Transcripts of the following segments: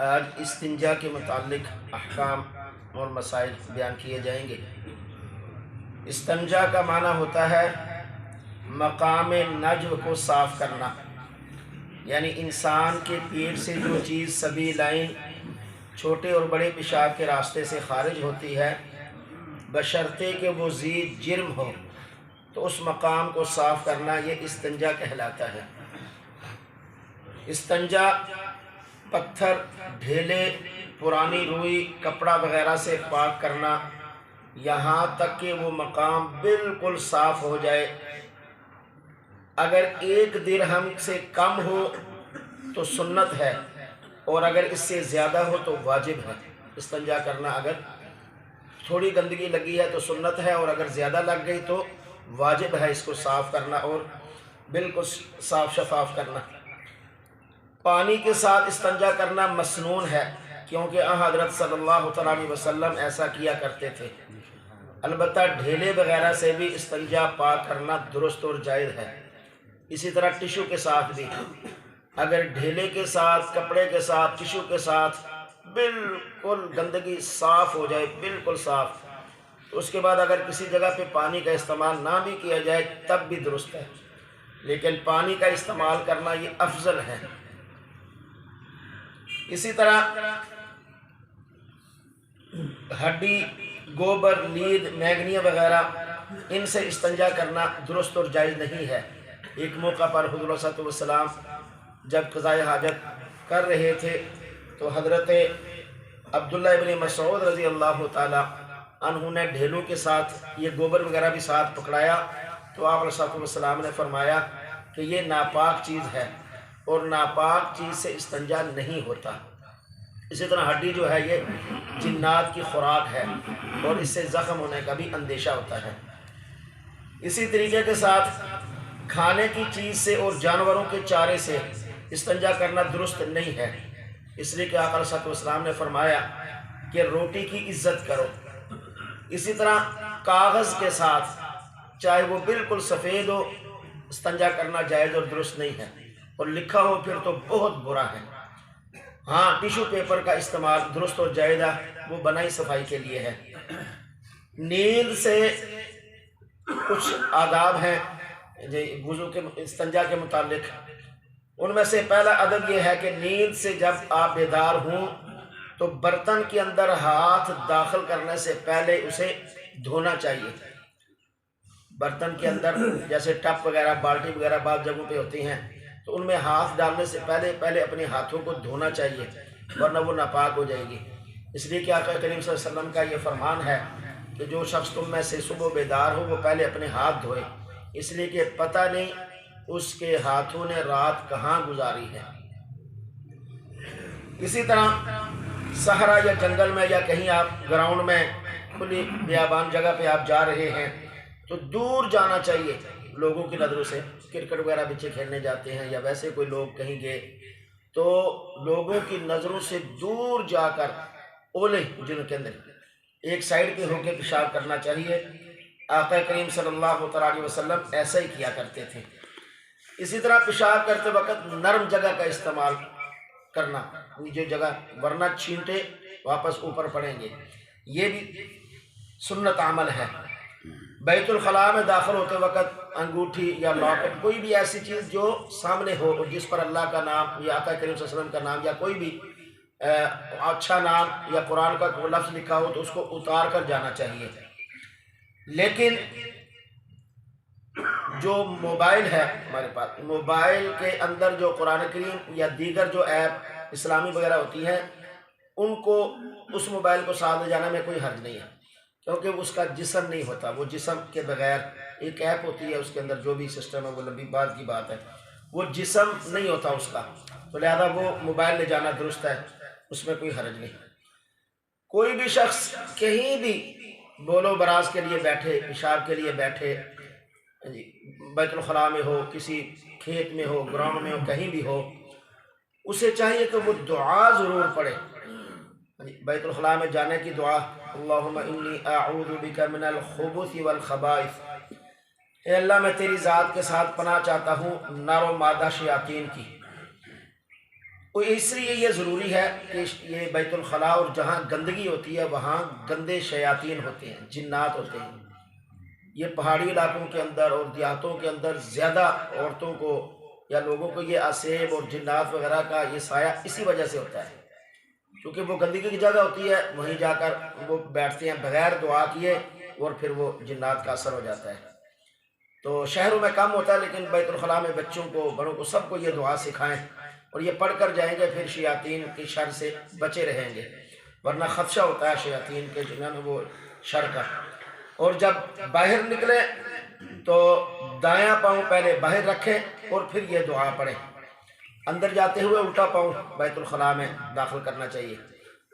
آج استنجا کے متعلق احکام اور مسائل بیان کیے جائیں گے۔ استنجا کا معنی ہوتا ہے مقام نجو کو صاف کرنا، یعنی انسان کے پیٹ سے جو چیز سبھی لائن چھوٹے اور بڑے پیشاب کے راستے سے خارج ہوتی ہے، بشرطے کہ وہ ذی جرم ہو، تو اس مقام کو صاف کرنا یہ استنجا کہلاتا ہے۔ استنجا پتھر، ڈھیلے، پرانی روئی، کپڑا وغیرہ سے پاک کرنا، یہاں تک کہ وہ مقام بالکل صاف ہو جائے۔ اگر 1 درہم سے کم ہو تو سنت ہے، اور اگر اس سے زیادہ ہو تو واجب ہے استنجا کرنا۔ اگر تھوڑی گندگی لگی ہے تو سنت ہے، اور اگر زیادہ لگ گئی تو واجب ہے اس کو صاف کرنا اور بالکل صاف شفاف کرنا۔ پانی کے ساتھ استنجا کرنا مسنون ہے، کیونکہ حضرت صلی اللہ تعالیٰ علیہ وسلم ایسا کیا کرتے تھے۔ البتہ ڈھیلے وغیرہ سے بھی استنجا پاک کرنا درست اور جائز ہے، اسی طرح ٹشو کے ساتھ بھی۔ اگر ڈھیلے کے ساتھ، کپڑے کے ساتھ، ٹشو کے ساتھ بالکل گندگی صاف ہو جائے، بالکل صاف، تو اس کے بعد اگر کسی جگہ پہ پانی کا استعمال نہ بھی کیا جائے تب بھی درست ہے، لیکن پانی کا استعمال کرنا یہ افضل ہے۔ اسی طرح ہڈی، گوبر، لید، میگنیا وغیرہ، ان سے استنجا کرنا درست اور جائز نہیں ہے۔ ایک موقع پر حضور صلی اللہ علیہ وسلم جب قضاء حاجت کر رہے تھے تو حضرت عبداللہ ابن مسعود رضی اللہ تعالی عنہ نے ڈھیلوں کے ساتھ یہ گوبر وغیرہ بھی ساتھ پکڑایا، تو آپ علیہ السلام نے فرمایا کہ یہ ناپاک چیز ہے اور ناپاک چیز سے استنجا نہیں ہوتا۔ اسی طرح ہڈی جو ہے یہ جنات کی خوراک ہے اور اس سے زخم ہونے کا بھی اندیشہ ہوتا ہے۔ اسی طریقے کے ساتھ کھانے کی چیز سے اور جانوروں کے چارے سے استنجا کرنا درست نہیں ہے، اس لیے کہ آقا علیہ السلام نے فرمایا کہ روٹی کی عزت کرو۔ اسی طرح کاغذ کے ساتھ چاہے وہ بالکل سفید ہو، استنجا کرنا جائز اور درست نہیں ہے، اور لکھا ہو پھر تو بہت برا ہے۔ ہاں، ٹیشو پیپر کا استعمال درست اور جائز ہے، وہ بنائی صفائی کے لیے ہے۔ نیند سے کچھ آداب ہیں وضو کے استنجا کے متعلق، ان میں سے پہلا ادب یہ ہے کہ نیند سے جب آپ بیدار ہوں تو برتن کے اندر ہاتھ داخل کرنے سے پہلے اسے دھونا چاہیے۔ برتن کے اندر جیسے ٹپ وغیرہ، بالٹی وغیرہ بعض جگہوں پہ ہوتی ہیں، تو ان میں ہاتھ ڈالنے سے پہلے اپنے ہاتھوں کو دھونا چاہیے، ورنہ وہ ناپاک ہو جائے گی۔ اس لیے کہ آقا کریم صلی اللہ علیہ وسلم کا یہ فرمان ہے کہ جو شخص تم میں سے صبح بیدار ہو وہ پہلے اپنے ہاتھ دھوئے، اس لیے کہ پتہ نہیں اس کے ہاتھوں نے رات کہاں گزاری ہے۔ اسی طرح صحرا یا جنگل میں یا کہیں آپ گراؤنڈ میں کھلی بیابان جگہ پہ آپ جا رہے ہیں تو دور جانا چاہیے لوگوں کی نظروں سے۔ کرکٹ وغیرہ بچے کھیلنے جاتے ہیں یا ویسے کوئی لوگ کہیں گئے تو لوگوں کی نظروں سے دور جا کر اولے جن کے اندر ایک سائیڈ پہ ہو کے پیشاب کرنا چاہیے۔ آقا کریم صلی اللہ علیہ وسلم ایسا ہی کیا کرتے تھے۔ اسی طرح پیشاب کرتے وقت نرم جگہ کا استعمال کرنا، جو جگہ ورنہ چھینٹے واپس اوپر پڑیں گے، یہ بھی سنت عمل ہے۔ بیت الخلاء میں داخل ہوتے وقت انگوٹھی یا لاکٹ، کوئی بھی ایسی چیز جو سامنے ہو اور جس پر اللہ کا نام یا آقا کریم صلی اللہ علیہ وسلم کا نام یا کوئی بھی اچھا نام یا قرآن کا کوئی لفظ لکھا ہو تو اس کو اتار کر جانا چاہیے۔ لیکن جو موبائل ہے ہمارے پاس، موبائل کے اندر جو قرآن کریم یا دیگر جو ایپ اسلامی وغیرہ ہوتی ہیں، ان کو اس موبائل کو ساتھ لے جانے میں کوئی حرج نہیں ہے، کیونکہ اس کا جسم نہیں ہوتا، وہ جسم کے بغیر ایک ایپ ہوتی ہے، اس کے اندر جو بھی سسٹم ہے وہ لمبی بات کی بات ہے، وہ جسم نہیں ہوتا اس کا، تو لہذا وہ موبائل لے جانا درست ہے، اس میں کوئی حرج نہیں۔ کوئی بھی شخص کہیں بھی بول و براز کے لیے بیٹھے، پیشاب کے لیے بیٹھے، بیت الخلاء میں ہو، کسی کھیت میں ہو، گراؤنڈ میں ہو، کہیں بھی ہو، اسے چاہیے کہ وہ دعا ضرور پڑھے۔ بیت الخلاء میں جانے کی دعا، اللہم انی اعوذ بک من الخبث والخبائث، اے اللہ میں تیری ذات کے ساتھ پناہ چاہتا ہوں نر و مادہ شیاطین کی۔ وہ اس لیے یہ ضروری ہے کہ یہ بیت الخلاء اور جہاں گندگی ہوتی ہے وہاں گندے شیاطین ہوتے ہیں، جنات ہوتے ہیں۔ یہ پہاڑی علاقوں کے اندر اور دیہاتوں کے اندر زیادہ عورتوں کو یا لوگوں کو یہ اسیب اور جنات وغیرہ کا یہ سایہ اسی وجہ سے ہوتا ہے، کیونکہ وہ گندگی کی جگہ ہوتی ہے، وہیں جا کر وہ بیٹھتے ہیں بغیر دعا کیے اور پھر وہ جنات کا اثر ہو جاتا ہے۔ تو شہروں میں کم ہوتا ہے، لیکن بیت الخلاء میں بچوں کو بڑوں کو سب کو یہ دعا سکھائیں اور یہ پڑھ کر جائیں گے، پھر شیاطین کی شر سے بچے رہیں گے، ورنہ خدشہ ہوتا ہے شیاطین کے جو ہے نا وہ شر کا۔ اور جب باہر نکلے تو دایاں پاؤں پہلے باہر رکھیں اور پھر یہ دعا پڑھیں۔ اندر جاتے ہوئے الٹا پاؤں بیت الخلاء میں داخل کرنا چاہیے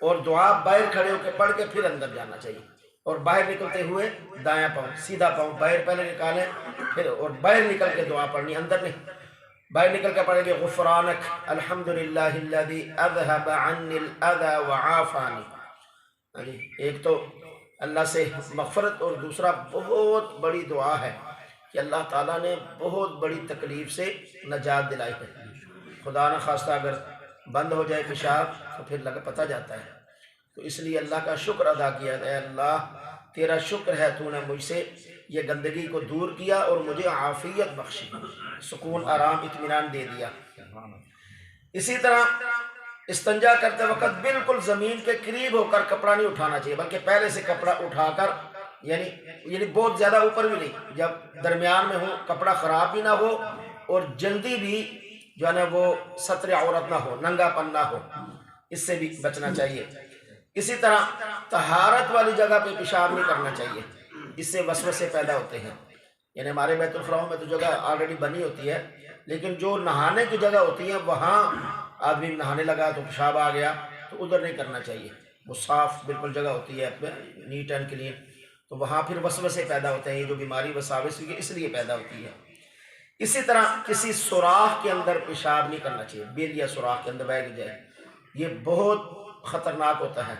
اور دعا باہر کھڑے ہو کے پڑھ کے پھر اندر جانا چاہیے، اور باہر نکلتے ہوئے دایاں پاؤں سیدھا پاؤں باہر پہلے نکالیں پھر، اور باہر نکل کے دعا پڑھنی، اندر نہیں۔ باہر نکل کے پڑھیں گے غفرانک الحمدللہ الذی اذھب عنی الاذی وعافانی۔ ایک تو اللہ سے مغفرت، اور دوسرا بہت بڑی دعا ہے کہ اللہ تعالیٰ نے بہت بڑی تکلیف سے نجات دلائی ہے۔ خدا نہ خواستہ اگر بند ہو جائے پیشاب تو پھر پتہ جاتا ہے، تو اس لیے اللہ کا شکر ادا کیا ہے، اللہ تیرا شکر ہے تو نے مجھ سے یہ گندگی کو دور کیا اور مجھے عافیت بخشی، سکون آرام اطمینان دے دیا۔ اسی طرح استنجا کرتے وقت بالکل زمین کے قریب ہو کر کپڑا نہیں اٹھانا چاہیے، بلکہ پہلے سے کپڑا اٹھا کر یعنی بہت زیادہ اوپر بھی نہیں، جب درمیان میں ہو، کپڑا خراب بھی نہ ہو اور جلدی بھی جو ہے نا وہ ستر عورت نہ ہو، ننگا پن نہ ہو، اس سے بھی بچنا چاہیے۔ اسی طرح طہارت والی جگہ پہ پیشاب نہیں کرنا چاہیے، اس سے وسوسے پیدا ہوتے ہیں۔ یعنی ہمارے بیت الخلاء میں تو جگہ آلریڈی بنی ہوتی ہے، لیکن جو نہانے کی جگہ ہوتی ہے وہاں آدمی نہانے لگا تو پیشاب آ گیا تو ادھر نہیں کرنا چاہیے، وہ صاف بالکل جگہ ہوتی ہے نیٹ اینڈ کلین، تو وہاں پھر وسوسے پیدا ہوتے ہیں، یہ جو بیماری وساوس کی اس لیے پیدا ہوتی ہے۔ اسی طرح کسی سوراخ کے اندر پیشاب نہیں کرنا چاہیے، بل یا سوراخ کے اندر بیٹھ جائے، یہ بہت خطرناک ہوتا ہے۔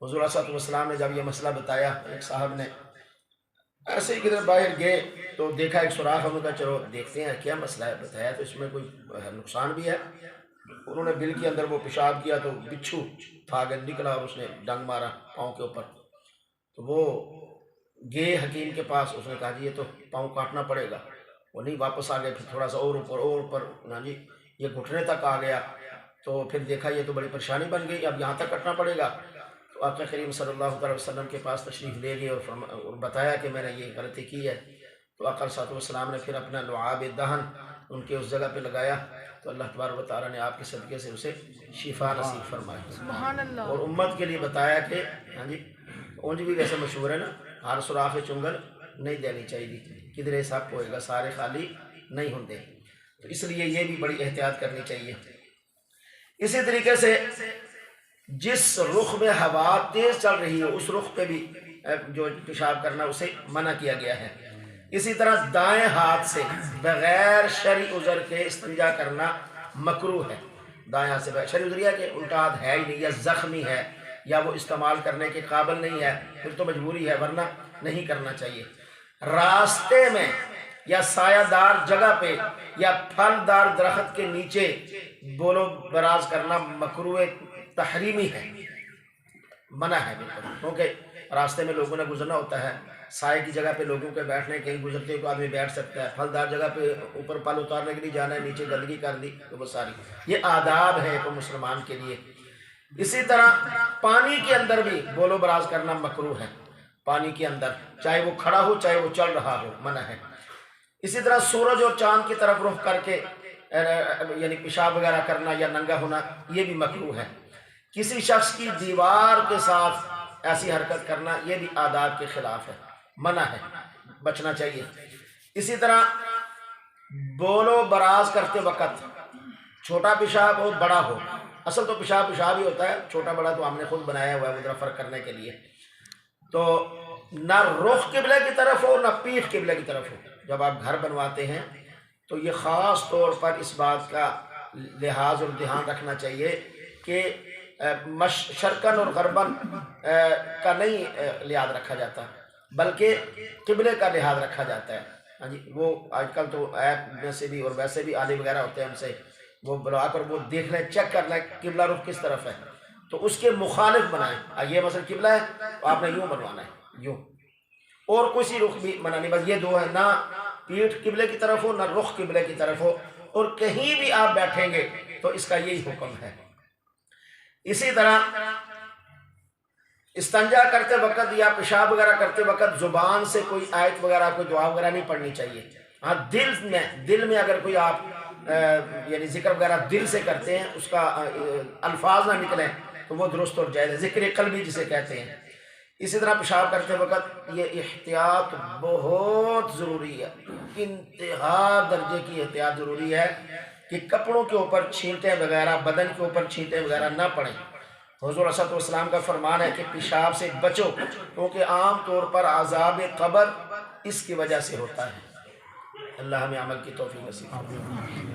حضور صلی اللہ علیہ وسلم نے جب یہ مسئلہ بتایا، ایک صاحب نے ایسے ہی کدھر باہر گئے تو دیکھا ایک سوراخ، ہم نے کہا چلو دیکھتے ہیں کیا مسئلہ ہے، بتایا تو اس میں کوئی نقصان بھی ہے۔ انہوں نے بل کے اندر وہ پیشاب کیا تو بچھو تھا نکلا اور اس نے ڈنگ مارا پاؤں کے اوپر، تو وہ گئے حکیم کے پاس، اس نے کہا جی یہ تو پاؤں کاٹنا پڑے گا، وہ نہیں، واپس آ گئے، پھر تھوڑا سا اور اوپر نا جی یہ گھٹنے تک آ گیا، تو پھر دیکھا یہ تو بڑی پریشانی بن گئی، اب یہاں تک کٹنا پڑے گا۔ تو آقا کریم صلی اللہ علیہ وسلم کے پاس تشریف لے گئے اور بتایا کہ میں نے یہ غلطی کی ہے۔ تو آقا صلی اللہ علیہ وسلم نے پھر اپنا لعاب دہن ان کے اس جگہ پہ لگایا، تو اللہ تبارک و تعالیٰ نے آپ کے صدقے سے اسے شفا نصیب فرمائی، سبحان اللہ۔ اور امت کے لیے بتایا کہ ہاں جی اونج بھی ویسے مشہور ہے نا، ہر سوراخ چنگل نہیں دینی چاہیے، کدھرے سب ہوئے گا، سارے خالی نہیں ہوتے، تو اس لیے یہ بھی بڑی احتیاط کرنی چاہیے۔ اسی طریقے سے جس رخ میں ہوا تیز چل رہی ہے اس رخ پہ بھی جو پیشاب کرنا اسے منع کیا گیا ہے۔ اسی طرح دائیں ہاتھ سے بغیر شرعی عذر کے استنجا کرنا مکروہ ہے۔ دائیں ہاتھ سے بغیر شرعی عذر یہ ہے کہ الٹا ہاتھ ہے ہی نہیں، یا زخمی ہے، یا وہ استعمال کرنے کے قابل نہیں ہے، پھر تو مجبوری ہے، ورنہ نہیں کرنا چاہیے۔ راستے میں یا سایہ دار جگہ پہ یا پھل دار درخت کے نیچے بولو براز کرنا مکروہ تحریمی ہے، منع ہے بالکل، کیونکہ راستے میں لوگوں نے گزرنا ہوتا ہے، سائے کی جگہ پہ لوگوں کے بیٹھنے، کہیں گزرتے تو آدمی بیٹھ سکتا ہے، پھلدار جگہ پہ اوپر پل اتارنے کے لیے جانا ہے، نیچے گندگی کر دی تو وہ ساری، یہ آداب ہے ایک مسلمان کے لیے۔ اسی طرح پانی کے اندر بھی بولو براز کرنا مکروہ ہے، پانی کے اندر چاہے وہ کھڑا ہو چاہے وہ چل رہا ہو، منع ہے۔ اسی طرح سورج اور چاند کی طرف رخ کر کے یعنی پیشاب وغیرہ کرنا یا ننگا ہونا یہ بھی مکروہ ہے۔ کسی شخص کی دیوار کے ساتھ ایسی حرکت کرنا یہ بھی آداب کے خلاف ہے، منع ہے، بچنا چاہیے۔ اسی طرح بولو براز کرتے وقت چھوٹا پیشاب ہو بڑا ہو، اصل تو پیشاب ہی ہوتا ہے، چھوٹا بڑا تو ہم نے خود بنایا ہوا ہے وہ ذرا فرق کرنے کے لیے، تو نہ رخ قبلہ کی طرف ہو نہ پیٹھ قبلہ کی طرف ہو۔ جب آپ گھر بنواتے ہیں تو یہ خاص طور پر اس بات کا لحاظ اور دھیان رکھنا چاہیے کہ شرقاً اور غرباً کا نہیں لحاظ رکھا جاتا، بلکہ قبلے کا لحاظ رکھا جاتا ہے۔ ہاں جی، وہ آج کل تو ایپ میں سے بھی اور ویسے بھی آلے وغیرہ ہوتے ہیں، ہم سے وہ بلا کر وہ دیکھ لیں، چیک کر لیں قبلہ رخ کس طرف ہے، تو اس کے مخالف بنائیں۔ یہ مثلا قبلہ ہے تو آپ نے یوں بنوانا ہے، یوں، اور کسی رخ بھی منع نہیں، بس یہ دو ہے، نہ پیٹھ قبلے کی طرف ہو نہ رخ قبلے کی طرف ہو، اور کہیں بھی آپ بیٹھیں گے تو اس کا یہی حکم ہے۔ اسی طرح استنجا کرتے وقت یا پیشاب وغیرہ کرتے وقت زبان سے کوئی آیت وغیرہ کوئی دعا وغیرہ نہیں پڑھنی چاہیے۔ ہاں دل میں اگر کوئی آپ یعنی ذکر وغیرہ دل سے کرتے ہیں، اس کا الفاظ نہ نکلیں تو وہ درست اور جائز ہے، ذکر قلبی جسے کہتے ہیں۔ اسی طرح پیشاب کرتے وقت یہ احتیاط بہت ضروری ہے، انتہا درجے کی احتیاط ضروری ہے کہ کپڑوں کے اوپر چھینٹیں وغیرہ، بدن کے اوپر چھینٹیں وغیرہ نہ پڑیں۔ حضور صلی اللہ علیہ وسلم کا فرمان ہے کہ پیشاب سے بچو، کیونکہ عام طور پر عذاب قبر اس کی وجہ سے ہوتا ہے۔ اللہ ہمیں عمل کی توفیق نصیب فرمائے۔